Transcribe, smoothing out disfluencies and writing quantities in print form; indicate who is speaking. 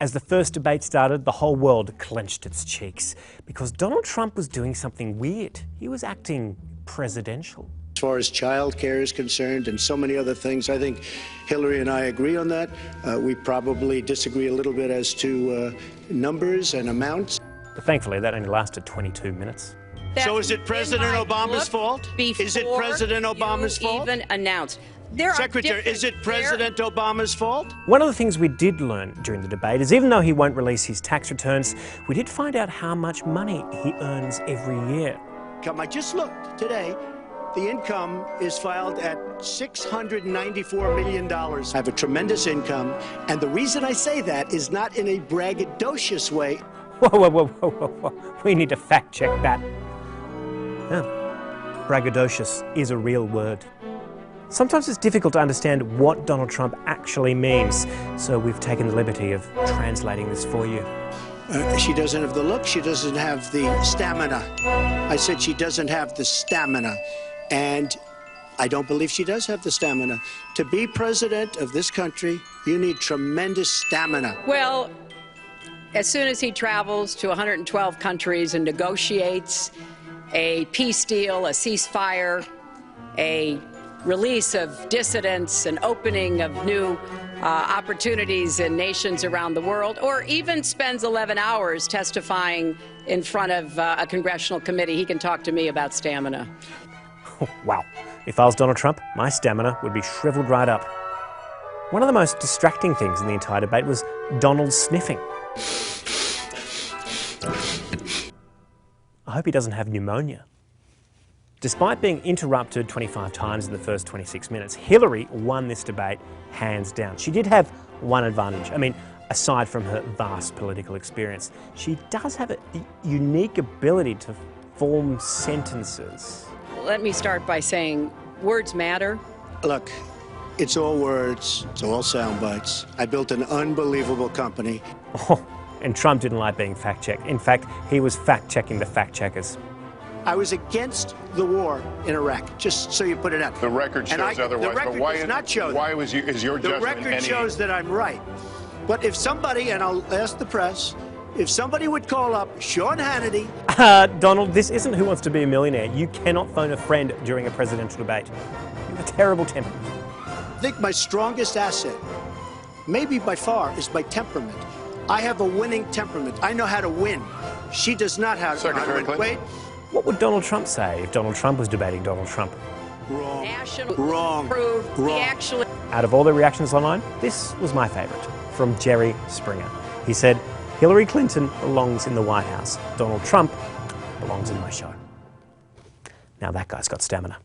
Speaker 1: As the first debate started, the whole world clenched its cheeks because Donald Trump was doing something weird. He was acting presidential.
Speaker 2: As far as child care is concerned and so many other things, I think Hillary and I agree on that. We probably disagree a little bit as to numbers and amounts.
Speaker 1: But thankfully, that only lasted 22 minutes.
Speaker 2: So is it President Obama's fault? Is it President Obama's fault?
Speaker 3: Even announced.
Speaker 2: Secretary, is it President Obama's fault?
Speaker 1: One of the things we did learn during the debate is even though he won't release his tax returns, we did find out how much money he earns every year.
Speaker 2: I just looked today. The income is filed at $694 million. I have a tremendous income, and the reason I say that is not in a braggadocious way.
Speaker 1: Whoa. We need to fact check that. Braggadocious is a real word. Sometimes it's difficult to understand what Donald Trump actually means, so we've taken the liberty of translating this for you.
Speaker 2: She doesn't have the look, she doesn't have the stamina. I said she doesn't have the stamina, and I don't believe she does have the stamina. To be president of this country, you need tremendous stamina.
Speaker 3: Well, as soon as he travels to 112 countries and negotiates a peace deal, a ceasefire, a release of dissidents, an opening of new opportunities in nations around the world, or even spends 11 hours testifying in front of a congressional committee, he can talk to me about stamina.
Speaker 1: Wow. If I was Donald Trump, my stamina would be shriveled right up. One of the most distracting things in the entire debate was Donald sniffing. I hope he doesn't have pneumonia. Despite being interrupted 25 times in the first 26 minutes, Hillary won this debate hands down. She did have one advantage. I mean, aside from her vast political experience, she does have a unique ability to form sentences.
Speaker 3: Let me start by saying words matter.
Speaker 2: Look, it's all words, it's all sound bites. I built an unbelievable company.
Speaker 1: Oh, and Trump didn't like being fact-checked. In fact, he was fact-checking the fact-checkers.
Speaker 2: I was against the war in Iraq, just so you put it out.
Speaker 4: The record shows otherwise.
Speaker 2: The record does not show
Speaker 4: why is your judgment?
Speaker 2: The record shows that I'm right. But if somebody, and I'll ask the press, if somebody would call up Sean Hannity...
Speaker 1: Donald, this isn't Who Wants to Be a Millionaire. You cannot phone a friend during a presidential debate. You have a terrible temper.
Speaker 2: I think my strongest asset, maybe by far, is my temperament. I have a winning temperament. I know how to win. She does not have
Speaker 4: Secretary
Speaker 2: how to win.
Speaker 4: Clinton.
Speaker 2: Wait.
Speaker 1: What would Donald Trump say if Donald Trump was debating Donald Trump?
Speaker 2: Wrong.
Speaker 3: National
Speaker 2: Wrong.
Speaker 3: Proved
Speaker 2: Wrong.
Speaker 3: actually.
Speaker 1: Out of all the reactions online, this was my favourite, from Jerry Springer. He said, Hillary Clinton belongs in the White House. Donald Trump belongs in my show. Now that guy's got stamina.